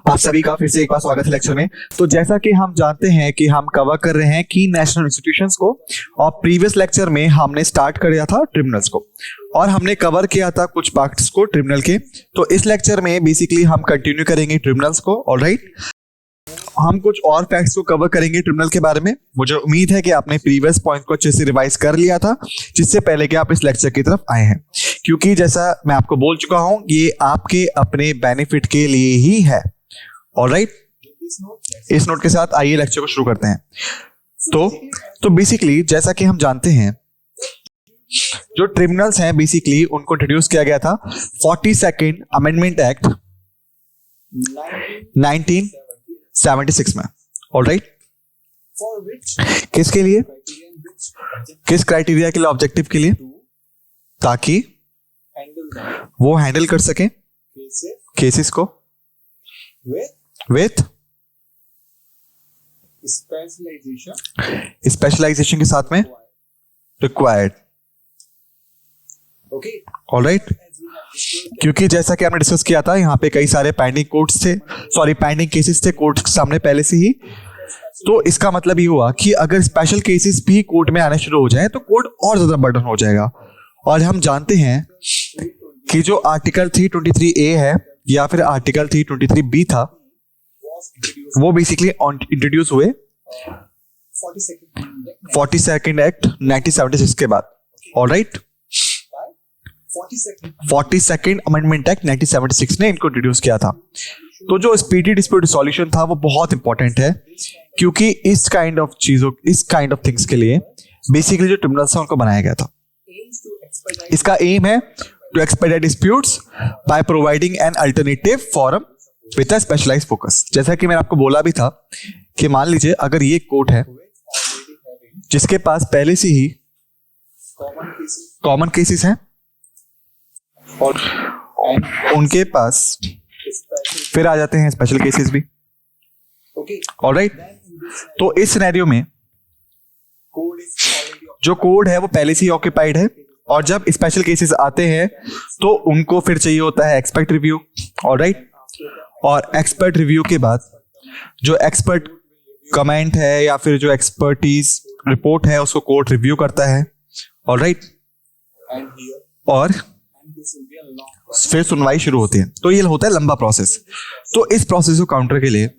आप सभी का फिर से एक बार स्वागत है लेक्चर में। तो जैसा कि हम जानते हैं कि हम कवर कर रहे हैं की नेशनल इंस्टीट्यूशंस को, और प्रीवियस लेक्चर में हमने स्टार्ट किया था ट्रिब्यूनल्स को और हमने कवर किया था कुछ पार्ट्स को ट्रिब्यूनल के। तो इस लेक्चर में बेसिकली हम कंटिन्यू करेंगे ट्रिब्यूनल्स को। ऑलराइट, हम कुछ और फैक्ट्स को कवर करेंगे ट्रिब्यूनल के बारे में। मुझे उम्मीद है कि आपने प्रीवियस पॉइंट को अच्छे से रिवाइज कर लिया था जिससे पहले कि आप इस लेक्चर की तरफ आए हैं, क्योंकि जैसा मैं आपको बोल चुका हूं ये आपके अपने बेनिफिट के लिए ही है। ऑलराइट, इस नोट के साथ आइए लेक्चर को शुरू करते हैं। तो बेसिकली जैसा कि हम जानते हैं जो ट्रिब्यूनल्स हैं बेसिकली उनको इंट्रोड्यूस किया गया था 42nd अमेंडमेंट एक्ट 1976 में। ऑलराइट, किसके लिए, किस क्राइटेरिया के लिए, ऑब्जेक्टिव के लिए, ताकि वो हैंडल कर सके केसेस को विथ स्पेशलाइजेशन के साथ में रिक्वायर्ड। ऑलराइट, क्योंकि जैसा कि आपने डिस्कस किया था यहाँ पे कई सारे पेंडिंग केसेस थे कोर्ट के सामने पहले से ही। तो इसका मतलब ये हुआ कि अगर स्पेशल केसेस भी कोर्ट में आने शुरू हो जाए तो कोर्ट और ज्यादा बर्डन हो जाएगा। और हम जानते हैं कि जो आर्टिकल 323A है या फिर आर्टिकल 323B था वो बेसिकली इंट्रोड्यूस हुए 42nd एक्ट 1976 के बाद। ऑलराइट, 42nd अमेंडमेंट एक्ट 1976 ने इनको इंट्रोड्यूस किया था। तो जो स्पीडी डिस्प्यूट रिजोल्यूशन था वो बहुत इंपॉर्टेंट है, क्योंकि इस काइंड ऑफ थिंग्स के लिए बेसिकली जो ट्रिब्यूनल्स है उनको बनाया गया था। इसका एम है to expedite disputes by providing an alternative forum with a specialised focus. जैसा कि मैंने आपको बोला भी था कि मान लीजिए अगर ये कोर्ट है जिसके पास पहले से ही कॉमन केसेस हैं और उनके पास फिर आ जाते हैं स्पेशल केसेस भी। ऑलराइट, तो इस सिनेरियो में जो कोड है वो पहले से ही ऑक्यूपाइड है, और जब स्पेशल केसेस आते हैं तो उनको फिर चाहिए होता है एक्सपर्ट रिव्यू। ऑलराइट, और एक्सपर्ट रिव्यू के बाद जो एक्सपर्ट कमेंट है या फिर जो एक्सपर्टीज रिपोर्ट है उसको कोर्ट रिव्यू करता है। ऑलराइट, और फिर सुनवाई शुरू होती है। तो ये होता है लंबा प्रोसेस। तो इस प्रोसेस को काउंटर के लिए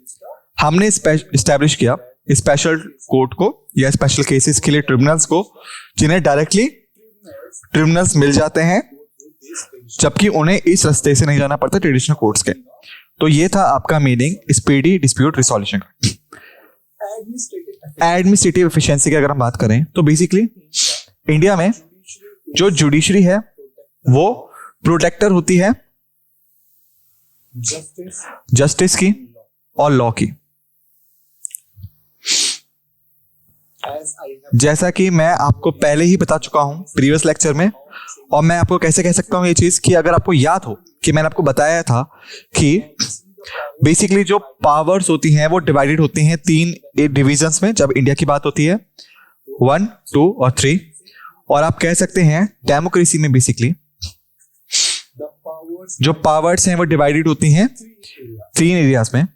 हमने एस्टैब्लिश किया स्पेशल कोर्ट को या स्पेशल केसेस के लिए ट्रिब्यूनल्स को, जिन्हें डायरेक्टली ट्रिब्यूनल्स मिल जाते हैं जबकि उन्हें इस रास्ते से नहीं जाना पड़ता ट्रेडिशनल कोर्ट्स के। तो ये था आपका मीनिंग स्पीडी डिस्प्यूट रिजोल्यूशन का। एडमिनिस्ट्रेटिव एफिशिएंसी की अगर हम बात करें तो बेसिकली इंडिया में जो जुडिशरी है वो प्रोटेक्टर होती है जस्टिस की और लॉ की। जैसा कि मैं आपको पहले ही बता चुका हूं प्रीवियस लेक्चर में, और मैं आपको कैसे कह सकता हूं ये चीज कि अगर आपको याद हो कि मैंने आपको बताया था कि बेसिकली जो पावर्स होती हैं वो डिवाइडेड होती हैं 3 डिविजन्स में जब इंडिया की बात होती है, 1, 2 और 3। और आप कह सकते हैं डेमोक्रेसी में बेसिकली जो पावर्स हैं वो डिवाइडेड होती हैं 3 एरियाज में।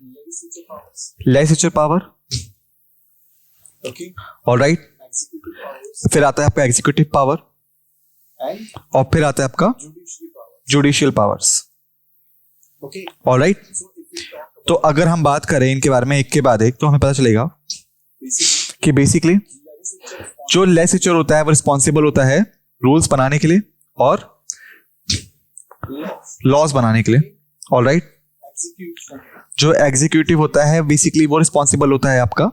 लेजिस्लेचर पावर, ऑलराइट, फिर आता है आपका एग्जीक्यूटिव पावर और फिर आता है आपका जुडिशियल पावर्स। ऑलराइट, तो अगर हम बात करें इनके बारे में एक के बाद एक तो हमें पता चलेगा कि बेसिकली जो लेजिस्लेचर होता है वो रिस्पॉन्सिबल होता है रूल्स बनाने के लिए और लॉज बनाने के लिए। ऑलराइट, जो एग्जीक्यूटिव होता है बेसिकली वो रिस्पॉन्सिबल होता है आपका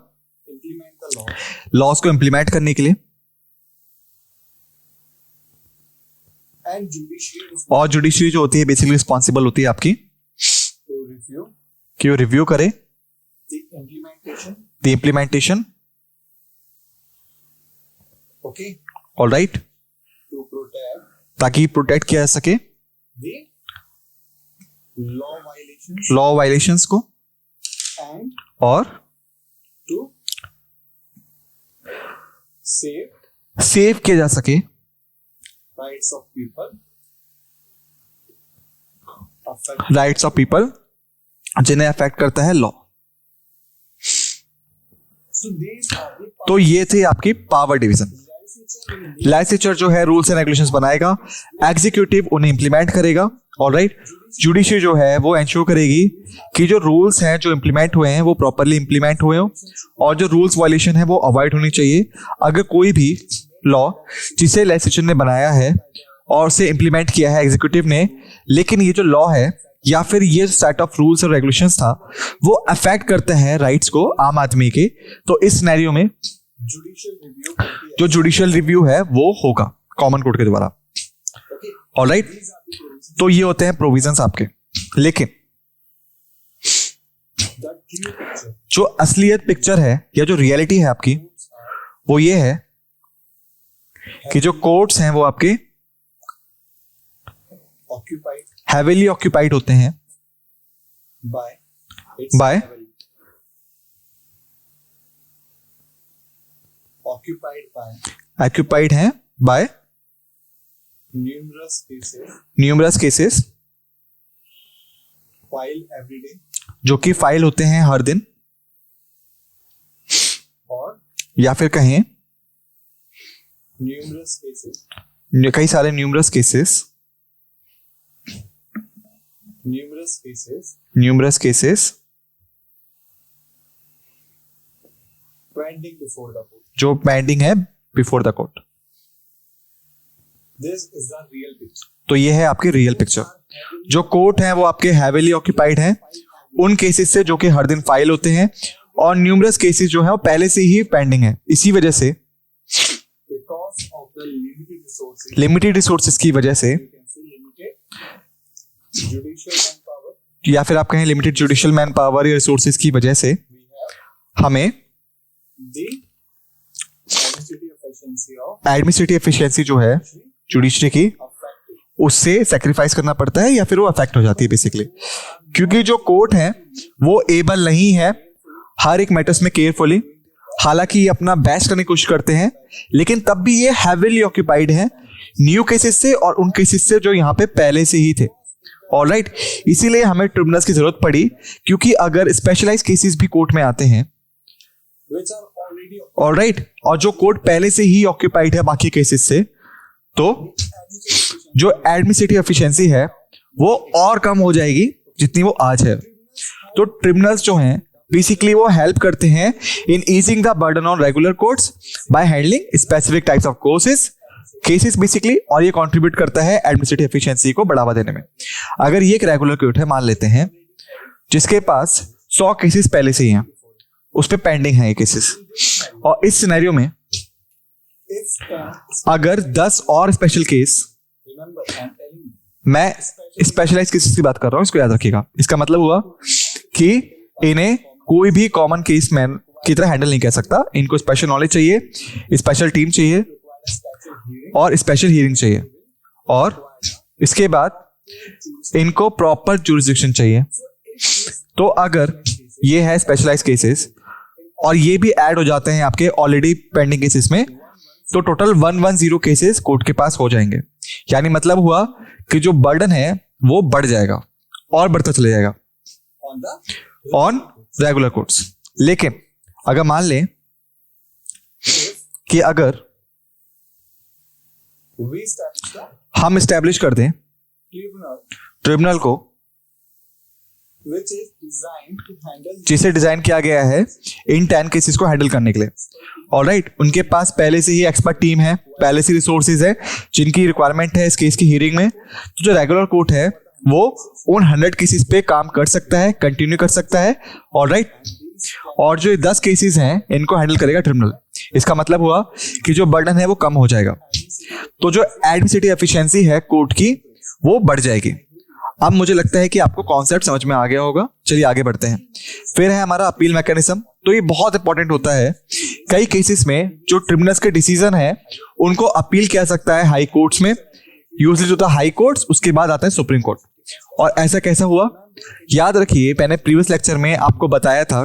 लॉज को इंप्लीमेंट करने के लिए, और जुडिशरी जो होती है बेसिकली रिस्पॉन्सिबल होती है आपकी कि वो रिव्यू करे द इम्प्लीमेंटेशन। ऑलराइट, ताकि प्रोटेक्ट किया जा सके लॉ वायलेशंस को और सेव किया जा सके राइट्स ऑफ पीपल जिन्हें अफेक्ट करता है लॉ। तो ये थे आपकी पावर डिवीजन। लेजिस्लेचर जो है रूल्स एंड रेगुलेशंस बनाएगा, एग्जीक्यूटिव उन्हें इंप्लीमेंट करेगा, ऑलराइट। जुडिशरी जो है वो एंश्योर करेगी कि जो रूल्स हैं जो इंप्लीमेंट हुए हैं वो प्रॉपरली इंप्लीमेंट हुए हो, और जो रूल्स वायलेशन है वो अवॉइड होनी चाहिए। अगर कोई भी लॉ जिसे लेजिस्लेचर ने बनाया है और उसे इंप्लीमेंट किया है एग्जीक्यूटिव ने, लेकिन ये जो लॉ है या फिर ये सेट ऑफ रूल्स और रेगुलेशंस था वो अफेक्ट करते हैं राइट्स को आम आदमी के, तो इस सिनेरियो में जो जुडिशियल रिव्यू है वो होगा कॉमन कोर्ट के द्वारा, ऑलराइट। तो ये होते हैं प्रोविजंस आपके। लेकिन जो असलियत पिक्चर है या जो रियलिटी है आपकी वो ये है कि जो कोर्ट्स हैं वो आपके हैवीली ऑक्यूपाइड होते हैं बाय occupied हैं by numerous cases file every day, जो कि फाइल होते हैं हर दिन, और या फिर कहें numerous cases, कई सारे numerous cases pending before the court. जो पेंडिंग है before the court. This is the real picture. तो ये है आपकी रियल पिक्चर। जो कोर्ट है वो आपके हैवीली ऑक्यूपाइड हैं उन केसेस से जो कि हर दिन फाइल होते हैं, और न्यूमरस केसेस जो है वो पहले से ही पेंडिंग है। इसी वजह से Because of the limited resources, limited resources की वजह से, you can say limited judicial manpower, या फिर आप कहें लिमिटेड जुडिशियल मैन पावर या रिसोर्सेज की वजह से we have हमें the administrative efficiency of administrative efficiency जो है जुडिशरी की affected. उससे सेक्रीफाइस करना पड़ता है या फिर वो अफेक्ट हो जाती है बेसिकली, क्योंकि जो कोर्ट है वो एबल नहीं है हर एक मैटर्स में केयरफुली, हालांकि ये अपना बेस्ट करने की कोशिश करते हैं, लेकिन तब भी ये हैवीली ऑक्यूपाइड है न्यू केसेस से और उन केसेस से जो यहाँ पे पहले से ही थे, ऑलराइट। इसीलिए हमें ट्रिब्यूनल्स की जरूरत पड़ी, क्योंकि अगर स्पेशलाइज केसेस भी कोर्ट में आते हैं, Which are already ऑलराइट, और जो कोर्ट पहले से ही ऑक्यूपाइड है बाकी केसेस से, तो जो एडमिनिस्ट्रेटिव एफिशिएंसी है वो और कम हो जाएगी जितनी वो आज है। तो ट्रिब्यूनल्स जो हैं बेसिकली वो हेल्प करते हैं in easing the burden on regular courts by handling specific types of cases basically, और ये कंट्रीब्यूट करता है एडमिनिस्ट्रेटिव एफिशिएंसी को बढ़ावा देने में। अगर ये एक रेगुलर कोर्ट है मान लेते हैं जिसके पास 100 केसेस पहले से ही हैं, उस पे पेंडिंग है ये केसेस, और इस सिनेरियो में अगर 10 और special case, remember I'm telling you, मैं स्पेशलाइज केसेस की बात कर रहा हूं, इसको याद रखिएगा। इसका मतलब हुआ कि इन्हें कोई भी कॉमन केस मैन की तरह हैंडल नहीं कर सकता, इनको स्पेशल नॉलेज चाहिए, स्पेशल टीम चाहिए और स्पेशल हियरिंग चाहिए, और इसके बाद इनको प्रॉपर जुरिसडिक्शन चाहिए। तो अगर ये है स्पेशलाइज केसेस और ये भी ऐड हो जाते हैं आपके ऑलरेडी पेंडिंग केसेस में, तो टोटल 110 केसेस कोर्ट के पास हो जाएंगे। यानी मतलब हुआ कि जो बर्डन है वो बढ़ जाएगा और बढ़ता चले जाएगा on the on regular courts. लेकिन अगर मान लें कि अगर we establish the हम इस्टेब्लिश कर दें tribunal ट्रिब्यूनल को, which is designed to handle जिसे डिजाइन किया गया है इन 10 केसेस को हैंडल करने के लिए, ऑलराइट। उनके पास पहले से ही एक्सपर्ट टीम है, पहले से रिसोर्सेज है जिनकी रिक्वायरमेंट है इस केस की हियरिंग में। तो जो रेगुलर कोर्ट है वो उन 100 केसेस पे काम कर सकता है, कंटिन्यू कर सकता है, ऑलराइट। और जो 10 केसेस हैं इनको हैंडल करेगा ट्रिब्यूनल। इसका मतलब हुआ कि जो बर्डन है वो कम हो जाएगा, तो जो एडमिनिस्ट्रेटिव एफिशिएंसी है कोर्ट की वो बढ़ जाएगी। अब मुझे लगता है कि आपको कॉन्सेप्ट समझ में आ गया होगा। चलिए आगे बढ़ते हैं। फिर है हमारा अपील मैकेनिज्म। तो ये बहुत इंपॉर्टेंट होता है। कई केसेस में जो ट्रिब्यूनल्स के डिसीजन है उनको अपील किया सकता है हाई कोर्ट्स में, यूजुअली जो था हाई कोर्ट्स, उसके बाद आता है सुप्रीम कोर्ट। और ऐसा कैसा हुआ, याद रखिए मैंने प्रीवियस लेक्चर में आपको बताया था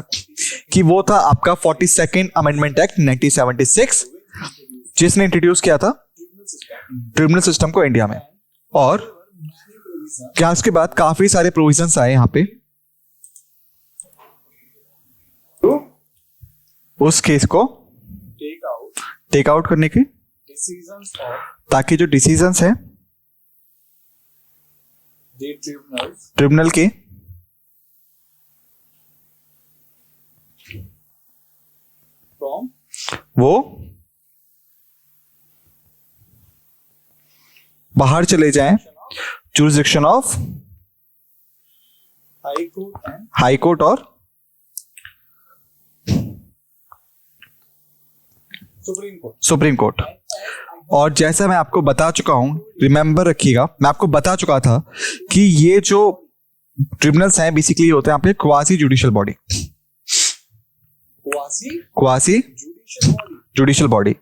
कि वो था आपका 42nd अमेंडमेंट एक्ट 1976, जिसने इंट्रोड्यूस किया था ट्रिब्यूनल सिस्टम को इंडिया में। और क्या उसके बाद काफी सारे प्रोविजंस आए यहाँ पे उस केस को टेक आउट करने के, decisions of ताकि जो डिसीजंस है the tribunals ट्रिब्यूनल के from वो बाहर चले जाएं jurisdiction of High Court and high court और Supreme Court. Supreme court. और जैसा मैं आपको बता चुका हूं, रिमेंबर रखिएगा, मैं आपको बता चुका था कि ये जो ट्रिब्यूनल्स हैं बेसिकली होते हैं आपके quasi judicial body, quasi Judicial body. Judicial body. Might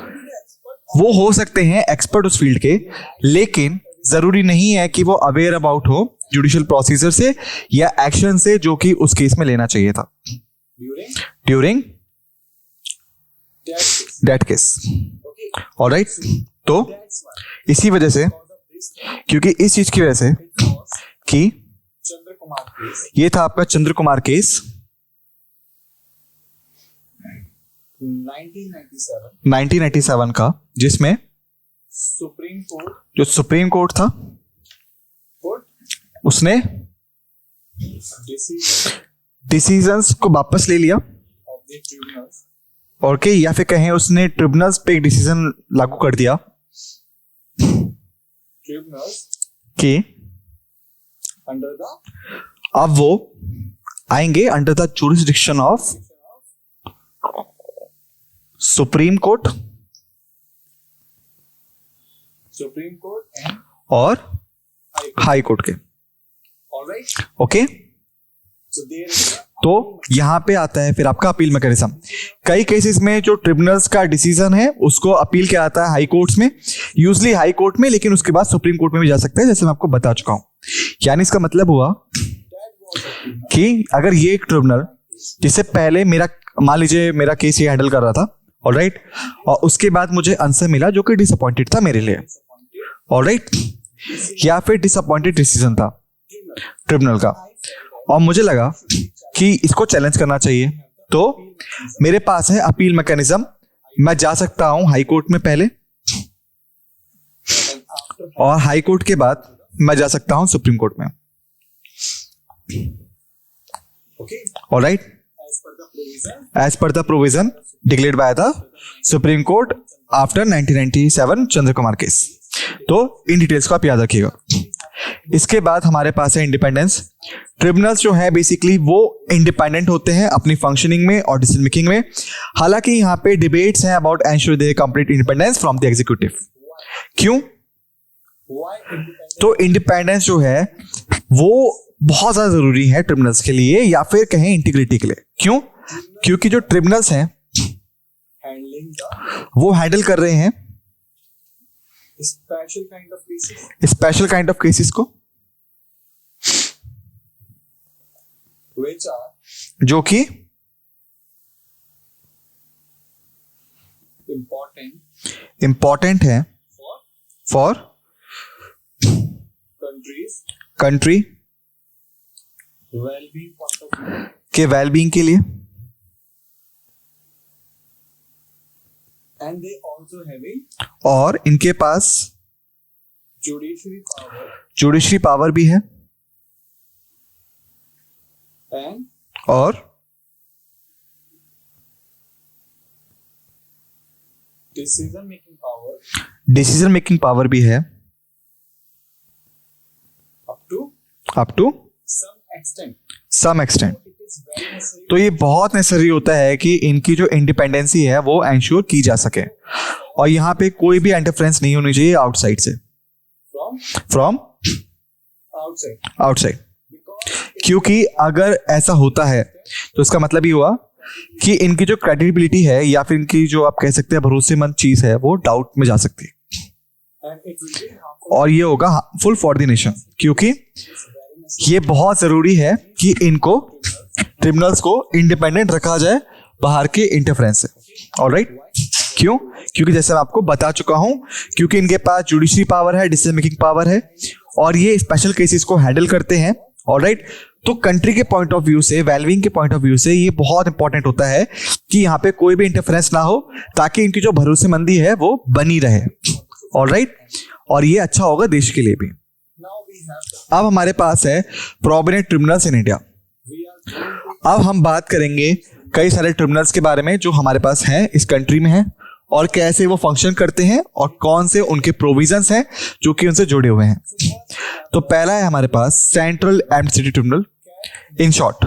be the expert वो हो सकते हैं एक्सपर्ट उस फील्ड के, लेकिन जरूरी नहीं है कि वो अवेयर अबाउट हो जुडिशियल प्रोसीजर से या एक्शन से जो कि उस केस में लेना चाहिए था during during that case. That case. Okay. Alright, तो That's why इसी वजह से, because of this thing, क्योंकि इस चीज की वजह से it was कि Chandra Kumar case ये था आपका चंद्र कुमार केस 1997 1997 का, जिसमें Supreme Court जो सुप्रीम कोर्ट था put उसने decision डिसीजंस को वापस ले लिया, of the tribunals और के या फिर कहें उसने ट्रिब्यूनल्स पे एक डिसीजन लागू कर दिया tribunals कि under the अब वो आएंगे under the jurisdiction of supreme court Supreme Court and और High Court. हाई कोर्ट के। All right. Okay, So there is a तो यहां पे आता है फिर आपका अपील मैकेनिज्म। कई केसेस में जो ट्रिब्यूनल्स का डिसीजन है उसको अपील किया जाता है हाई कोर्ट्स में, यूजली हाई कोर्ट में, लेकिन उसके बाद सुप्रीम कोर्ट में भी जा सकता है, जैसे मैं आपको बता चुका हूं। यानी इसका मतलब हुआ कि अगर ये एक ट्रिब्यूनल जिससे पहले मेरा, मान लीजिए मेरा केस ये हैंडल कर रहा था, ऑलराइट, और उसके बाद मुझे आंसर मिला जो कि डिसअपॉइंटेड था मेरे लिए, ऑलराइट, या फिर डिसअपॉइंटेड डिसीजन था ट्रिब्यूनल का, और मुझे लगा कि इसको चैलेंज करना चाहिए, तो मेरे पास है अपील मैकेनिज्म। मैं जा सकता हूं हाई कोर्ट में पहले, और हाई कोर्ट के बाद मैं जा सकता हूं सुप्रीम कोर्ट में। okay alright, as per the provision as per the provision declared by the Supreme Court after 1997 Chandra Kumar case. तो इन डिटेल्स को आप याद रखिएगा। इसके बाद हमारे पास है इंडिपेंडेंस। ट्रिब्यूनल्स जो है बेसिकली वो इंडिपेंडेंट होते हैं अपनी फंक्शनिंग में और डिसीजन मेकिंग में। हालांकि यहाँ पे डिबेट्स हैं about ensure there complete independence from the executive. क्यों? why independent तो इंडिपेंडेंस जो है वो बहुत ज्यादा जरूरी है ट्रिब्यूनल्स के लिए, या फिर कहें इंटीग्रिटी के लिए। क्यों? क्योंकि जो ट्रिब्यूनल्स हैं handling the वो हैंडल कर रहे हैं special kind of cases special kind of cases को, which are जो कि इंपॉर्टेंट है for for countries country well-being point of view के वेलबींग के लिए, and they also having और इनके पास judiciary power जुडिशरी पावर भी है, and और decision making power decision making power भी है up to some extent. Some extent. It is very necessary तो ये बहुत नेसेसरी होता है कि इनकी जो इंडिपेंडेंसी है वो एंश्योर की जा सके, और यहाँ पे कोई भी इंटरफेरेंस नहीं होनी चाहिए आउटसाइड से, from from outside outside. because क्योंकि अगर ऐसा होता है तो इसका मतलब ये हुआ कि इनकी जो क्रेडिबिलिटी है या फिर इनकी जो आप कह सकते हैं भरोसेमंद चीज है वो डाउट में जा सकती है, and it will be harmful. और ये होगा फुल फॉर द नेशन। क्योंकि It's very necessary. ये बहुत जरूरी है कि इनको ट्रिब्यूनल्स को इंडिपेंडेंट रखा जाए बाहर के इंटरफेरेंस से। ऑलराइट, क्यों? क्योंकि जैसे मैं आपको बता चुका हूं, क्योंकि इनके पास जुडिशरी पावर है, डिसीजन मेकिंग पावर है, और ये स्पेशल केसेस को हैंडल करते हैं, ऑलराइट। तो कंट्री के पॉइंट ऑफ व्यू से, वेलबींग के पॉइंट ऑफ व्यू से ये बहुत इंपॉर्टेंट होता है कि यहाँ पे कोई भी इंटरफेरेंस ना हो, ताकि इनकी जो भरोसेमंदी है वो बनी रहे, ऑलराइट। और ये अच्छा होगा देश के लिए भी। अब हमारे पास है प्रोमिनेंट ट्रिब्यूनल्स इन इंडिया। अब हम बात करेंगे कई सारे ट्रिब्यूनल्स के बारे में जो हमारे पास हैं, इस कंट्री में हैं, और कैसे वो फंक्शन करते हैं और कौन से उनके प्रोविजंस हैं जो कि उनसे जुड़े हुए हैं। तो पहला है हमारे पास central administrative tribunal, in short.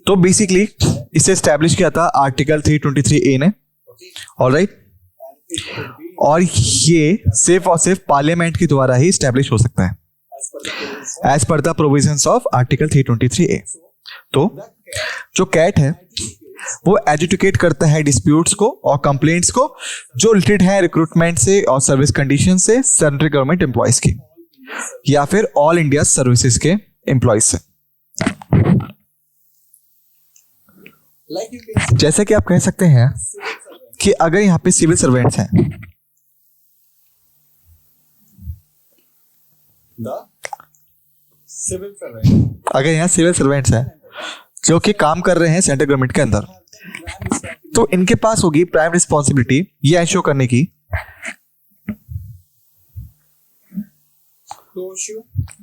तो बेसिकली इसे एस्टैब्लिश किया था आर्टिकल 323A ने, ऑलराइट। और ये सिर्फ और सिर्फ पार्लियामेंट के द्वारा ही एस्टैब्लिश हो सकता है as per the provisions of article 323A। तो जो कैट है वो एजुकेट करता है डिस्प्यूट्स को और कंप्लेंट्स को जो रिलेटेड है रिक्रूटमेंट से और सर्विस कंडीशन से सेंट्रल गवर्नमेंट एम्प्लॉयज की, या फिर ऑल इंडिया सर्विसेज के एम्प्लॉयज से। जैसे कि आप कह सकते हैं कि अगर यहाँ पे सिविल सर्वेंट्स हैं, अगर यहाँ सिविल सर्वेंट्स हैं जो कि काम कर रहे हैं सेंट्रल गवर्नमेंट के अंदर, तो इनके पास होगी प्राइम रिस्पॉन्सिबिलिटी ये एंश्योर करने की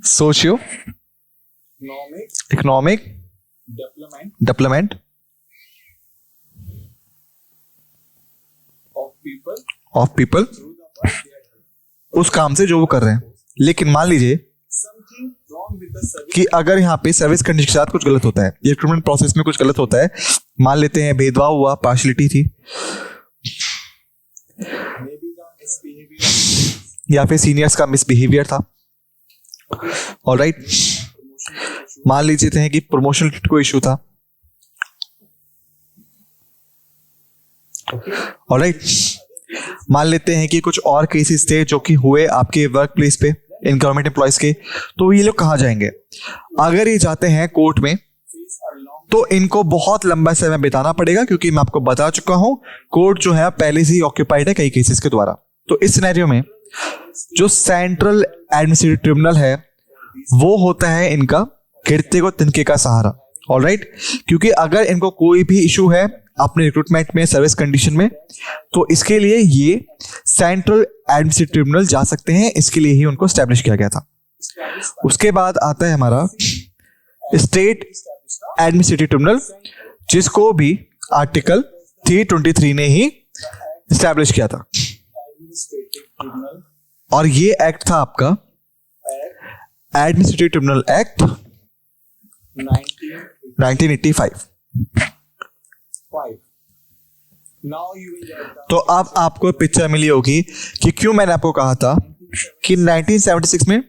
socio economic development of people उस काम से जो वो कर रहे हैं। लेकिन मान लीजिए कि अगर यहाँ पे सर्विस कंडीशन के साथ कुछ गलत होता है, रिक्रूटमेंट प्रोसेस में कुछ गलत होता है, मान लेते हैं भेदभाव हुआ, पार्शियलिटी थी, या फिर सीनियर्स का मिसबिहेवियर था, ऑलराइट। मान लीजिए हैं कि प्रमोशन को इशू था, ऑलराइट। मान लेते हैं कि कुछ और केसेस थे जो कि हुए आपके वर्क प्लेस पे इन गवर्नमेंट एम्प्लॉयज के, तो ये लोग कहाँ जाएंगे? अगर ये जाते हैं कोर्ट में तो इनको बहुत लंबा समय बिताना पड़ेगा, क्योंकि मैं आपको बता चुका हूं कोर्ट जो है पहले से ही ऑक्यूपाइड है कई केसेस के द्वारा। तो इस सिनेरियो में जो सेंट्रल एडमिनिस्ट्रेटिव ट्रिब्यूनल है वो होता है इनका गिरते को तिनके का सहारा, ऑलराइट। क्योंकि अगर इनको कोई भी इशू है अपने रिक्रूटमेंट में, सर्विस कंडीशन में, तो इसके लिए ये सेंट्रल एडमिनिस्ट्रेटिव ट्रिब्यूनल जा सकते हैं। इसके लिए ही उनको एस्टैब्लिश किया गया था। उसके बाद आता है हमारा स्टेट एडमिनिस्ट्रेटिव ट्रिब्यूनल, जिसको भी आर्टिकल 323 ने ही एस्टैब्लिश किया था। और ये एक्ट था आपका एडमिनिस्ट्रेटिव ट्रिब्यूनल एक्ट 1985। तो अब आपको पिक्चर मिली होगी कि क्यों मैंने आपको कहा था कि 1976 में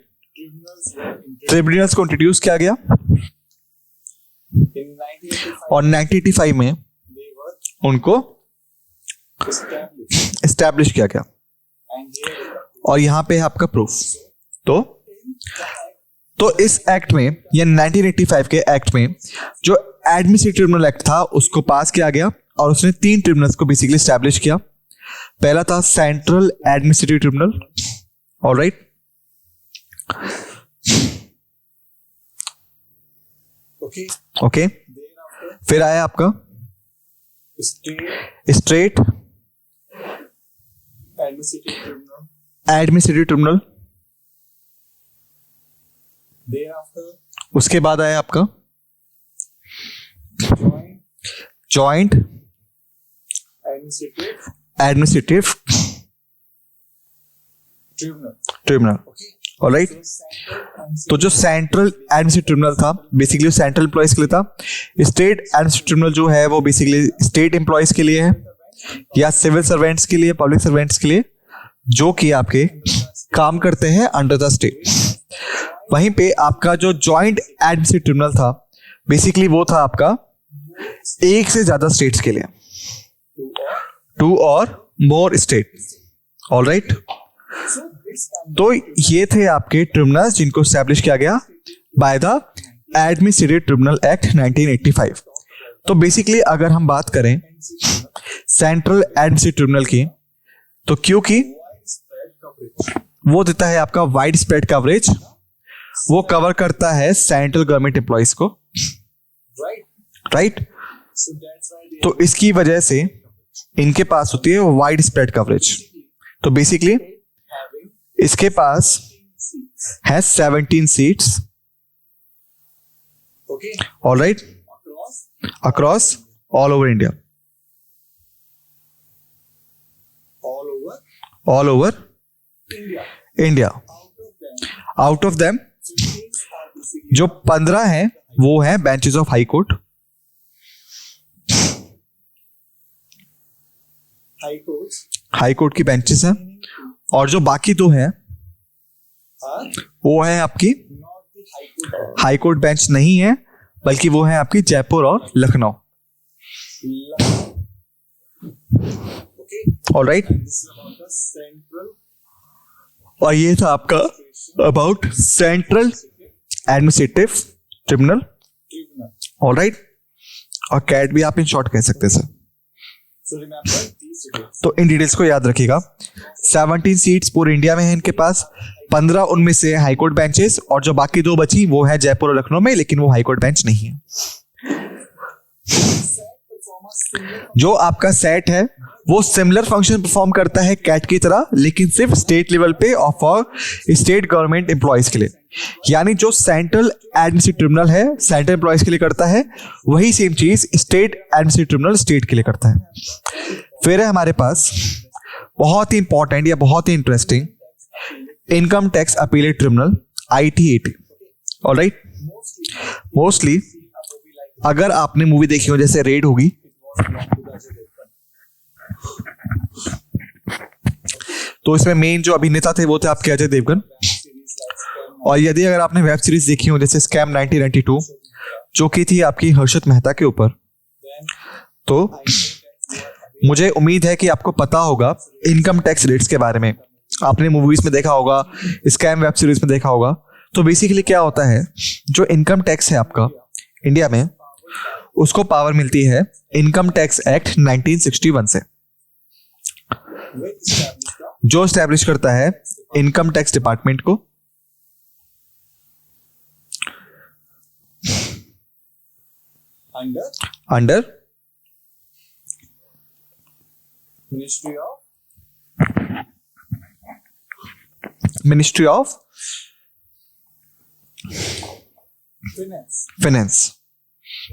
ट्रिब्यूनल्स को इंट्रोड्यूस किया गया और 1985 में उनको एस्टैब्लिश किया गया। और यहां पे है आपका प्रूफ। तो इस एक्ट में या 1985 के एक्ट में जो एडमिनिस्ट्रेटिव ट्रिब्यूनल एक्ट था उसको पास किया गया और उसने 3 ट्रिब्यूनल्स को बेसिकली एस्टैब्लिश किया। पहला था central administrative tribunal, alright. Okay. फिर आया आपका स्टेट एडमिनिस्ट्रेटिव ट्रिब्यूनल। उसके बाद आया आपका जॉइंट एडमिनिस्ट्रेटिव ट्रिब्यूनल, ऑलराइट। तो जो सेंट्रल एडमिनिस्ट्रेटिव ट्रिब्यूनल था बेसिकली सेंट्रल एम्प्लॉयज के लिए था। स्टेट एडमिनिस्ट्रेटिव ट्रिब्यूनल जो है वो बेसिकली स्टेट एम्प्लॉयज के लिए है या सिविल सर्वेंट्स के लिए, पब्लिक सर्वेंट्स के लिए जो कि आपके काम करते हैं अंडर द स्टेट। वहीं पे आपका जो जॉइंट एडमिनिस्ट्रेटिव ट्रिब्यूनल था बेसिकली वो था आपका एक से ज्यादा स्टेट्स के लिए, 2 और मोर स्टेट, ऑलराइट। तो ये थे आपके ट्रिब्यूनल्स जिनको एस्टैब्लिश किया गया by the administrative tribunal act 1985। तो बेसिकली अगर हम बात करें सेंट्रल एडमिनिस्ट्रेटिव ट्रिब्यूनल की, तो क्योंकि वो देता है आपका वाइड स्प्रेड कवरेज वो कवर करता है सेंट्रल गवर्नमेंट एम्प्लॉइज को, Right. Right. So that's why they तो इसकी वजह से इनके पास होती है वाइड स्प्रेड कवरेज। तो बेसिकली having इसके पास seats. है 17 seats, Okay. Alright, Across across all over India, all over all over India. India. Out of them, out of them 15 are basically जो 15 हैं वो हैं benches of high court, high courts. High court की benches हैं, और जो बाकी दो हैं Are वो है आपकी not the high court. High court bench नहीं है, बल्कि वो है आपकी जयपुर और Lucknow, Okay. Alright. This is about the central और ये था आपका about central administrative tribunal, tribunal. Alright. और कैट भी आप इन शॉर्ट कह सकते हैं sir. So remember these details. तो इन डिटेल्स को याद रखिएगा। 17 सीट्स पूरे इंडिया में है इनके पास, 15 उनमें से हाई कोर्ट बेंचेस, और जो बाकी दो बची वो है जयपुर और लखनऊ में, लेकिन वो हाई कोर्ट बेंच नहीं है। जो आपका सेट है वो सिमिलर फंक्शन परफॉर्म करता है कैट की तरह, लेकिन सिर्फ स्टेट लेवल पे और फॉर स्टेट गवर्नमेंट एम्प्लॉयज के लिए। यानी जो सेंट्रल एडमिनिस्ट्रेटिव ट्रिब्यूनल है सेंट्रल एम्प्लॉयज के लिए करता है, वही सेम चीज स्टेट एडमिनिस्ट्रेटिव ट्रिब्यूनल स्टेट के लिए करता है। फिर है हमारे पास बहुत ही इंपॉर्टेंट या बहुत ही interesting income tax appellate tribunal, ITAT, alright. Mostly अगर आपने मूवी देखी हो जैसे रेड होगी, तो इसमें मेन जो अभिनेता थे वो थे आपके अजय देवगन। और यदि अगर आपने वेब सीरीज देखी हो जैसे स्कैम 1992 जो की थी आपकी हर्षद मेहता के ऊपर, तो मुझे उम्मीद है कि आपको पता होगा इनकम टैक्स रेट्स के बारे में। आपने मूवीज में देखा होगा, स्कैम वेब सीरीज में देखा होगा। तो बेसिकली क्या होता है, जो इनकम टैक्स है आपका इंडिया में, उसको पावर मिलती है इनकम टैक्स एक्ट 1961 से, जो स्टैब्लिश करता है इनकम टैक्स डिपार्टमेंट को under Ministry of ministry of Finance. Finance,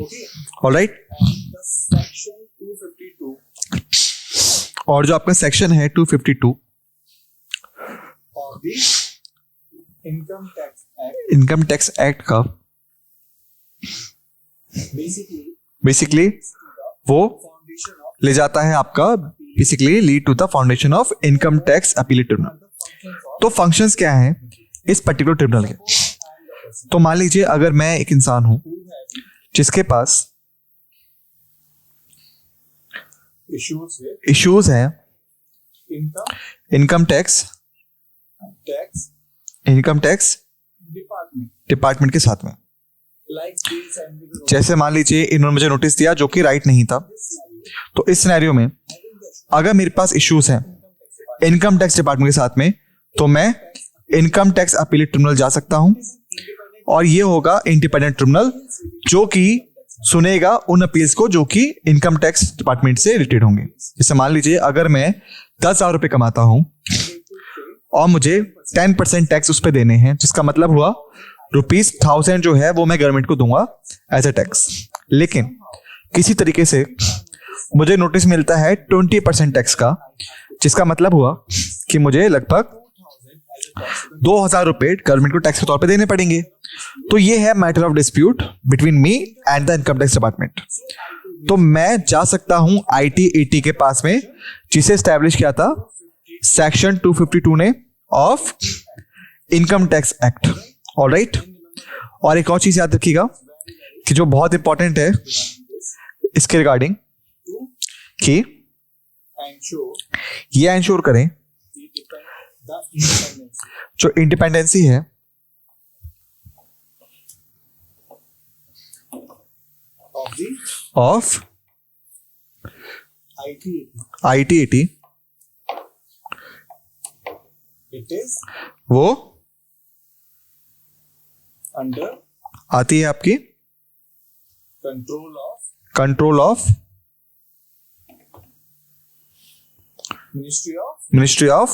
Okay. Alright. And the section 252 और जो आपका सेक्शन है 252 of the Income Tax Act Income Tax Act का, basically वो foundation of ले जाता है आपका basically lead to the foundation of Income tax appellate Tribunal. तो फंक्शंस क्या हैं इस पर्टिकुलर ट्रिब्यूनल के? तो मान लीजिए अगर मैं एक इंसान हूं जिसके पास issues with इश्यूज हैं income income tax tax department. Department के साथ में। Like this and the जैसे मान लीजिए इन्होंने मुझे नोटिस दिया जो कि राइट नहीं था, तो इस सिनेरियो में अगर मेरे पास इश्यूज हैं इनकम टैक्स डिपार्टमेंट के साथ में, तो मैं इनकम टैक्स अपीलेट ट्रिब्यूनल जा सकता हूं, और ये होगा इंडिपेंडेंट ट्रिब्यूनल जो कि सुनेगा उन अपील्स को जो कि इनकम टैक्स डिपार्टमेंट से रिलेटेड होंगे। जैसे मान लीजिए अगर मैं 10,000 रुपए कमाता हूं और मुझे 10% टैक्स उस पर देने हैं, जिसका मतलब हुआ ₹1000 जो है वो मैं गवर्नमेंट को दूंगा एज ए टैक्स। लेकिन किसी तरीके से मुझे नोटिस मिलता है 20% टैक्स का, जिसका मतलब हुआ कि मुझे लगभग 2,000 रुपए गवर्नमेंट को टैक्स के तौर पे देने पड़ेंगे। तो ये है matter of dispute between me and the income tax department. तो मैं जा सकता हूं ITAT के पास में, जिसे स्टैब्लिश किया था सेक्शन 252 ने of Income Tax act, alright. और एक और चीज याद रखिएगा कि जो बहुत इंपॉर्टेंट है इसके रिगार्डिंग, कि ensure ये इंश्योर करें the independence जो इंडिपेंडेंसी है of the of ITAT. ITAT, It is वो under आती है आपकी control of control of Ministry of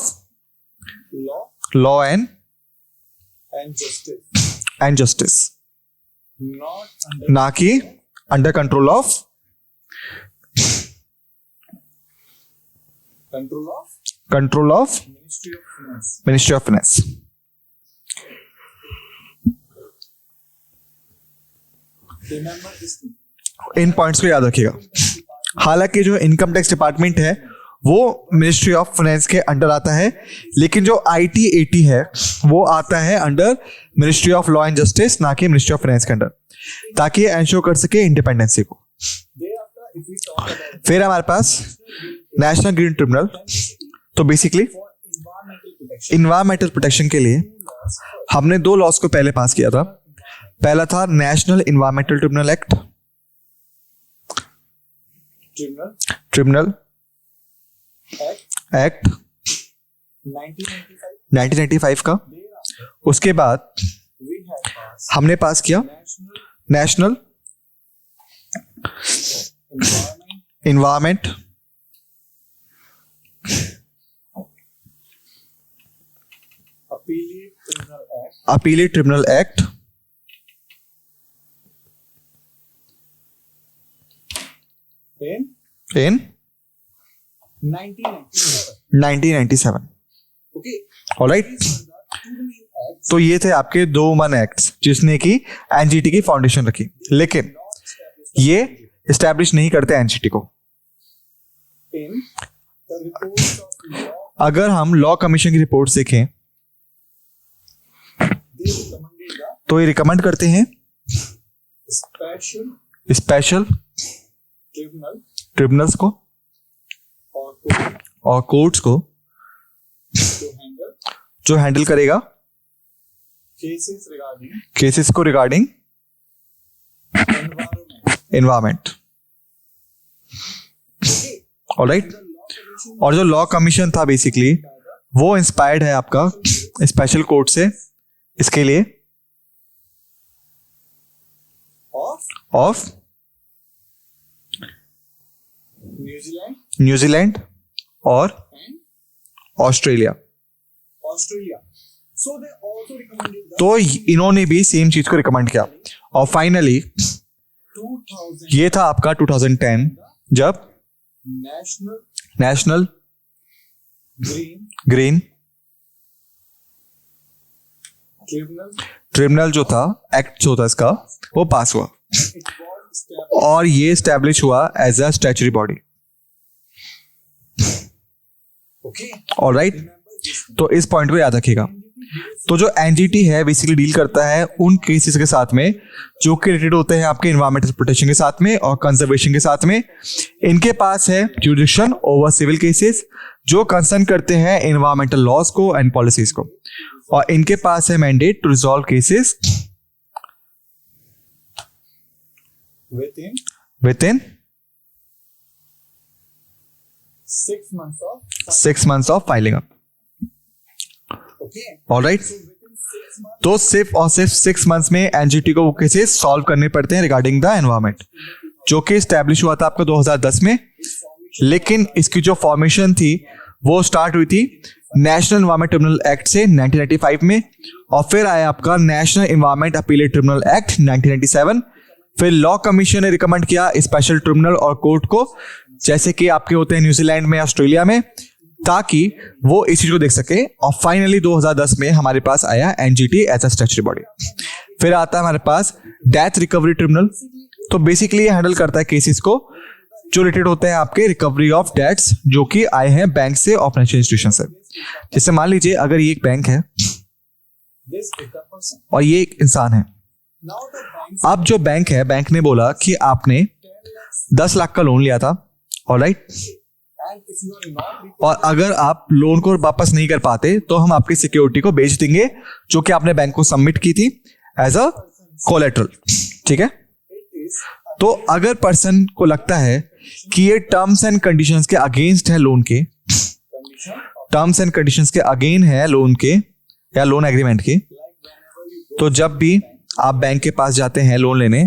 Law law and and Justice, not under ना कि under control of Ministry of Finance. Ministry of finance. Remember this thing. In points को याद रखिएगा। हालांकि जो इनकम टैक्स डिपार्टमेंट है वो मिनिस्ट्री ऑफ फाइनेंस के अंडर आता है, लेकिन जो IT-AT है वो आता है under ministry of law and justice, ना कि मिनिस्ट्री ऑफ फाइनेंस के अंडर, ताकि एंश्योर कर सके इंडिपेंडेंसी को। Thereafter, if we talk about फिर हमारे पास नेशनल ग्रीन ट्रिब्यूनल। तो basically for environmental protection, environmental protection के लिए हमने दो लॉस को पहले पास किया था। पहला था national environmental tribunal act, tribunal Act act 1995. 1995 का। Thereafter, उसके बाद we had passed हमने पास किया National national Environment environment appellate tribunal act in in 1997. 1997। Okay. Alright, These are the two main acts तो ये थे आपके दो मन एक्ट्स जिसने की एनजीटी की फाउंडेशन रखी, लेकिन not established ये इस्टेब्लिश नहीं करते एनजीटी को। in the reports of law. अगर हम लॉ कमीशन की रिपोर्ट देखें They recommended the तो ये रिकमेंड करते हैं special स्पेशल tribunal ट्रिब्यूनल्स को or court और कोर्ट्स को to handle जो हैंडल करेगा cases regarding केसेस को regarding environment. Environment. Okay. Alright, The law commission और जो लॉ कमीशन था बेसिकली वो इंस्पायर्ड है आपका स्पेशल कोर्ट से, इसके लिए of of New Zealand New Zealand और and Australia. Australia. So they also recommended the तो इन्होंने भी सेम चीज को रिकमेंड किया। और फाइनली 2000 ये था आपका 2010 जब National national Green green Tribunal. Tribunal जो था, एक्ट जो था इसका, वो पास हुआ It was established. और ये स्टैब्लिश हुआ as a statutory body. Okay. Alright, Remember this. तो इस पॉइंट को याद रखिएगा। तो जो एनजीटी है बेसिकली डील करता है उन केसेस के साथ में जो कि रिलेटेड होते हैं आपके एनवायरमेंटल प्रोटेक्शन के साथ में और कंजर्वेशन के साथ में। इनके पास है जुडिक्शन ओवर सिविल केसेस जो कंसर्न करते हैं एनवायरमेंटल लॉज को एंड पॉलिसीज को, और इनके पास है mandate to resolve cases Within within 6 months of 6 months of filing up. okay. Alright, So within 6 months तो सिर्फ और सिर्फ 6 मंथ्स में एनजीटी को वो केसेस सॉल्व करने पड़ते हैं रिगार्डिंग द एनवायरमेंट, जो कि स्टैब्लिश हुआ था आपका 2010 में। लेकिन इसकी जो फॉर्मेशन थी वो स्टार्ट हुई थी नेशनल एनवायरमेंट ट्रिब्यूनल एक्ट से 1995 में, और फिर आया आपका national environment appellate tribunal act 1997। फिर लॉ कमीशन ने रिकमेंड किया स्पेशल ट्रिब्यूनल और कोर्ट को, जैसे कि आपके होते हैं न्यूजीलैंड में, ऑस्ट्रेलिया में, ताकि वो इस चीज को देख सके। और फाइनली 2010 में हमारे पास आया NGT as a statutory body. फिर आता है हमारे पास डेथ रिकवरी ट्रिब्यूनल। तो बेसिकली ये हैंडल करता है केसेस को जो रिलेटेड होते हैं आपके रिकवरी ऑफ डेट्स जो कि आए हैं बैंक से और फाइनेंशियल इंस्टीट्यूशन से। जैसे मान लीजिए अगर ये एक बैंक है this is the person. और ये एक इंसान है। Now the banks अब जो बैंक है, बैंक ने बोला कि आपने 10 lakhs 10 लाख का लोन लिया था, alright, and if you are not repaying और अगर आप लोन को वापस नहीं कर पाते तो हम आपकी सिक्योरिटी को बेच देंगे जो कि आपने बैंक को सबमिट की थी एज अ कोलेटरल। ठीक है, it is तो अगर पर्सन को लगता है कि ये टर्म्स एंड कंडीशंस के अगेंस्ट है लोन के, condition of terms and conditions के अगेन है लोन के या लोन एग्रीमेंट के, like whenever you go तो जब भी आप बैंक के पास जाते हैं लोन लेने,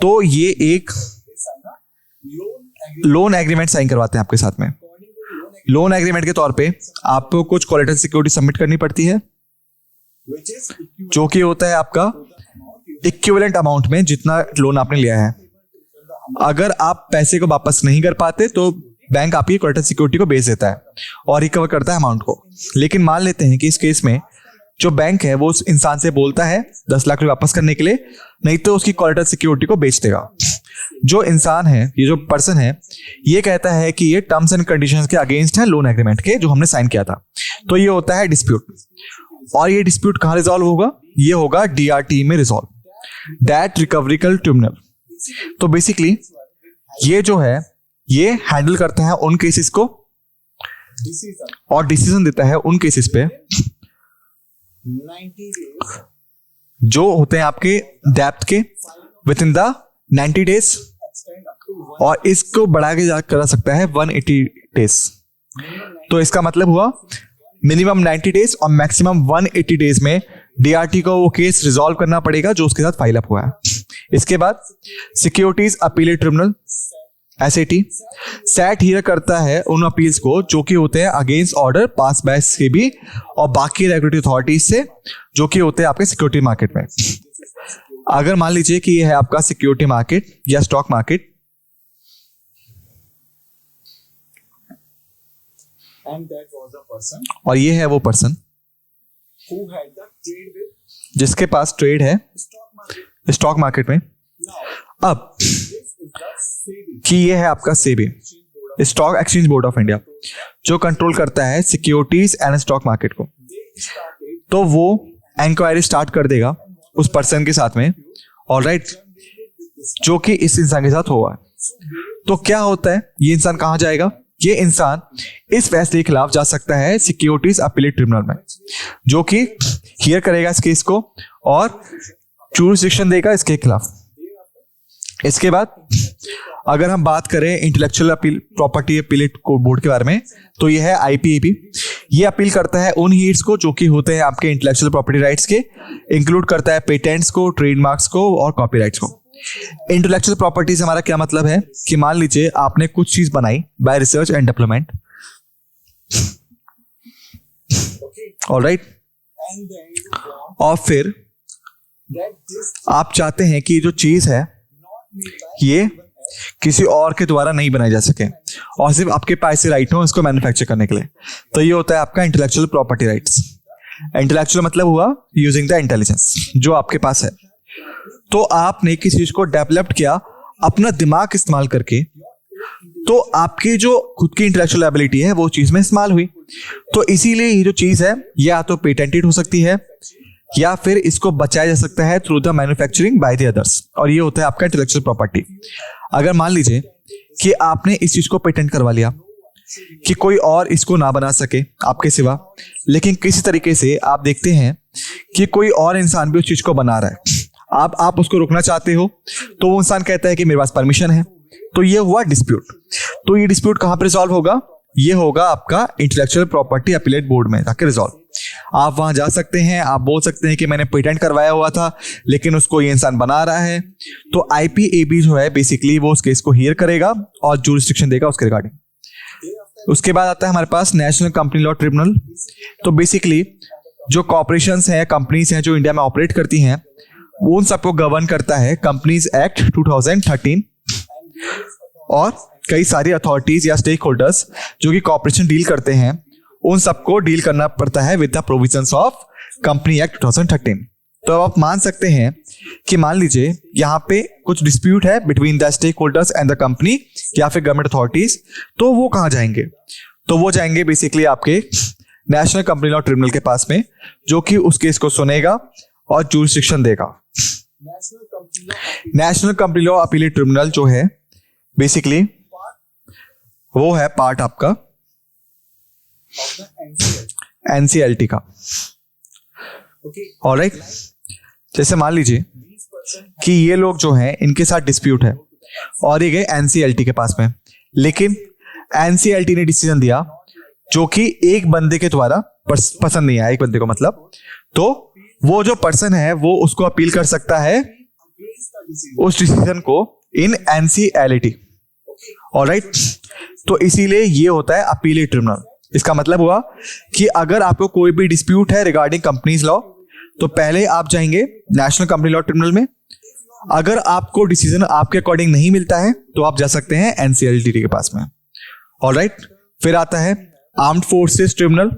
तो ये एक लोन एग्रीमेंट साइन करवाते हैं आपके साथ में। लोन एग्रीमेंट के तौर पे आपको कुछ कोलेटरल सिक्योरिटी सबमिट करनी पड़ती है, जो कि होता है आपका इक्विवेलेंट अमाउंट में जितना लोन आपने लिया है। अगर आप पैसे को वापस नहीं कर पाते तो बैंक आपकी कोलेटरल सिक्योरिटी को बेच देता है और रिकवर करता है अमाउंट को। लेकिन मान लेते हैं कि इस केस में जो बैंक है वो उस इंसान से बोलता है 10 लाख रुपए वापस करने के लिए, नहीं तो उसकी कोलेटरल सिक्योरिटी को बेच देगा। जो इंसान है, ये जो पर्सन है, ये कहता है कि ये टर्म्स एंड कंडीशंस के अगेंस्ट है लोन एग्रीमेंट के जो हमने साइन किया था। तो ये होता है डिस्प्यूट। और ये डिस्प्यूट कहाँ रिजॉल्व होगा? ये होगा DRT में रिजॉल्व, डेट रिकवरिकल ट्रिब्यूनल। तो बेसिकली ये जो है ये हैंडल करता है उन केसेस को और डिसीजन देता है उन केसेस पे 90 days जो होते हैं आपके डेप्थ के with in the 90 days, extend up to 1 और इसको बढ़ा के करा सकता है 180 डेज। तो इसका मतलब हुआ मिनिमम 90 डेज और मैक्सिमम 180 डेज में DRT को वो केस रिजॉल्व करना पड़ेगा जो उसके साथ फाइल अप हुआ है। इसके बाद securities appellate tribunal SAT SAT hear करता है उन अपील्स को जो कि होते हैं against order pass by SEBI और बाकी रेगुलेटरी अथॉरिटीज से, जो कि होते हैं आपके सिक्योरिटी मार्केट में। अगर मान लीजिए कि ये है आपका सिक्योरिटी मार्केट या stock market, and that was the person और ये है वो person who had the trade with जिसके पास ट्रेड है stock market. स्टॉक मार्केट में। Now अब this is the SEBI कि ये है आपका SEBI, stock exchange board of India, जो कंट्रोल करता है सिक्योरिटीज एंड स्टॉक मार्केट को। they started तो वो इंक्वायरी स्टार्ट कर देगा उस पर्सन के साथ में, ऑलराइट, जो कि इस इंसान के साथ हुआ है। तो क्या होता है, ये इंसान कहां जाएगा? ये इंसान इस फैसले के खिलाफ जा सकता है सिक्योरिटीज अपीलेट ट्रिब्यूनल में, जो कि हियर करेगा इस केस को और जुरिसडिक्शन देगा इसके खिलाफ। इसके बाद अगर हम बात करें intellectual appeal property appellate board के बारे में, तो ये है IPAB। ये अपील करता है उन हीट्स को जो कि होते हैं आपके इंटेलेक्चुअल प्रॉपर्टी राइट्स के, इंक्लूड करता है पेटेंट्स को, ट्रेडमार्क्स को और कॉपीराइट्स को। इंटेलेक्चुअल प्रॉपर्टी से हमारा क्या मतलब है कि मान लीजिए आपने कुछ चीज बनाई bye research and development, alright, and then you want और फिर that this आप चाहते हैं कि जो चीज है not made by ये किसी और के द्वारा नहीं बनाई जा सके और सिर्फ आपके पास से राइट हो इसको मैन्युफैक्चर करने के लिए। तो ये होता है आपका इंटेलेक्चुअल प्रॉपर्टी राइट्स। इंटेलेक्चुअल मतलब हुआ यूजिंग द इंटेलिजेंस जो आपके पास है। तो आपने किसी चीज को डेवलप किया अपना दिमाग इस्तेमाल करके, तो आपकी जो खुद की इंटेलेक्चुअल एबिलिटी है वो चीज में इस्तेमाल हुई। तो इसीलिए ये जो चीज है या तो पेटेंटेड हो सकती है या फिर इसको बचाया जा सकता है through the manufacturing by the others, और ये होता है आपका इंटेलेक्चुअल प्रॉपर्टी। अगर मान लीजिए कि आपने इस चीज को पेटेंट करवा लिया कि कोई और इसको ना बना सके आपके सिवा, लेकिन किसी तरीके से आप देखते हैं कि कोई और इंसान भी उस चीज को बना रहा है, आप उसको रोकना चाहते हो, तो वो इंसान कहता है कि मेरे पास परमिशन है, तो ये हुआ डिस्प्यूट। तो ये डिस्प्यूट कहां पर रिजॉल्व होगा? ये होगा आपका इंटेलेक्चुअल प्रॉपर्टी अपीलेट बोर्ड में जाके रिजॉल्व। आप वहां जा सकते हैं, आप बोल सकते हैं कि मैंने पेटेंट करवाया हुआ था लेकिन उसको ये इंसान बना रहा है। तो IPAB जो है बेसिकली वो उस केस को हियर करेगा और जुरिसडिक्शन देगा उसके रिगार्डिंग। उसके बाद आता है हमारे पास नेशनल कंपनी लॉ ट्रिब्यूनल। तो बेसिकली जो कॉर्पोरेशंस हैं, कंपनीज हैं जो इंडिया में ऑपरेट करती हैं, वो उन सबको गवर्न करता है कंपनीज एक्ट 2013, और कई सारी अथॉरिटीज या स्टेक होल्डर्स जो कि कॉर्पोरेशन डील करते हैं उन सबको डील करना पड़ता है with the provisions of company act 2013। तो आप मान सकते हैं कि मान लीजिए यहाँ पे कुछ डिस्प्यूट है between the stakeholders and the company या फिर गवर्नमेंट अथॉरिटीज, तो वो कहाँ जाएंगे? तो वो जाएंगे बेसिकली आपके नेशनल कंपनी लॉ ट्रिब्यूनल के पास में, जो कि उस केस को सुनेगा और जुरिसडिक्शन देगा। National company law appellate tribunal जो है बेसिकली वो है पार्ट आपका of the NCLT का, okay, ऑलराइट। जैसे मान लीजिए these person कि ये लोग जो हैं इनके साथ डिस्प्यूट है और ये गए NCLT के पास में, लेकिन NCLT ने डिसीजन दिया जो कि एक बंदे के द्वारा पसंद नहीं आया, एक बंदे को मतलब, तो वो जो पर्सन है वो उसको अपील कर सकता है against the decision. उस डिसीजन को इन एनसीएलटी। ऑलराइट, तो इसीलिए ये होता है अपीलेट ट्रिब्यूनल। इसका मतलब हुआ कि अगर आपको कोई भी डिस्प्यूट है रिगार्डिंग कंपनीज लॉ तो पहले आप जाएंगे नेशनल कंपनी लॉ ट्रिब्यूनल में। अगर आपको डिसीजन आपके अकॉर्डिंग नहीं मिलता है तो आप जा सकते हैं एनसीएलटी के पास में। ऑलराइट, फिर आता है armed forces tribunal.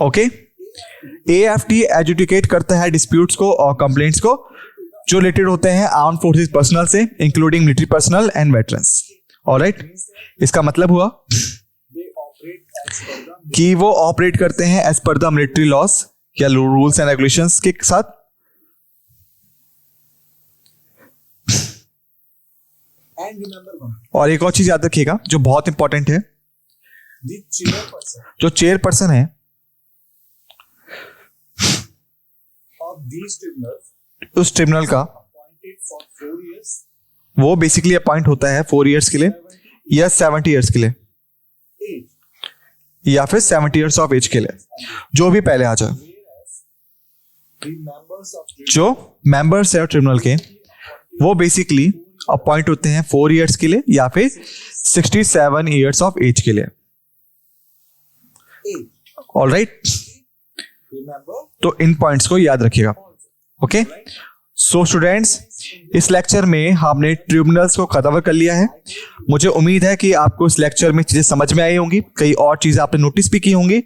Okay, AFT adjudicate करता है डिस्प्यूट्स को और कंप्लेंट्स को जो रिलेटेड होते हैं आर्म्ड फोर्सेस पर्सनल से, including military personnel and veterans. Alright, इसका मतलब हुआ They operate as per the कि वो ऑपरेट करते हैं as per the military laws या रूल्स एंड रेगुलेशंस के साथ। and remember one. और एक और चीज याद रखिएगा जो बहुत इंपॉर्टेंट है, The chairperson जो चेयरपर्सन है of these tribunals उस ट्रिब्यूनल का appointed for 4 years, वो बेसिकली अपॉइंट होता है 4 इयर्स के लिए या 70 इयर्स के लिए age, या फिर 70 इयर्स ऑफ एज के लिए, जो भी पहले आ जाए। whereas the members of the जो मेंबर्स है ट्रिब्यूनल के वो बेसिकली अपॉइंट होते हैं 4 इयर्स के लिए या फिर 67 इयर्स ऑफ एज के लिए। age, ऑलराइट, remember तो इन पॉइंट्स को याद रखिएगा। ओके, सो स्टूडेंट्स, इस लेक्चर में हमने ट्रिब्यूनल्स को कवर कर लिया है। मुझे उम्मीद है कि आपको इस लेक्चर में चीजें समझ में आई होंगी, कई और चीजें आपने नोटिस भी की होंगी।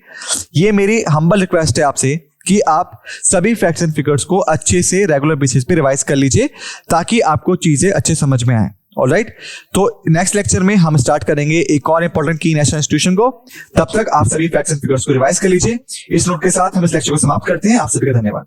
ये मेरी हम्बल रिक्वेस्ट है आपसे कि आप सभी फैक्ट्स एंड फिगर्स को अच्छे से रेगुलर बेसिस पे रिवाइज कर लीजिए ताकि आपको चीजें अच्छे समझ में आए। ऑलराइट, तो नेक्स्ट लेक्चर में हम स्टार्ट करेंगे एक और इंपॉर्टेंट की नेशनल इंस्टीट्यूशन को। तब तक आप सभी फैक्ट्स एंड फिगर्स को रिवाइज कर लीजिए। इस नोट के साथ हम इस लेक्चर को समाप्त करते हैं। आप सभी का धन्यवाद।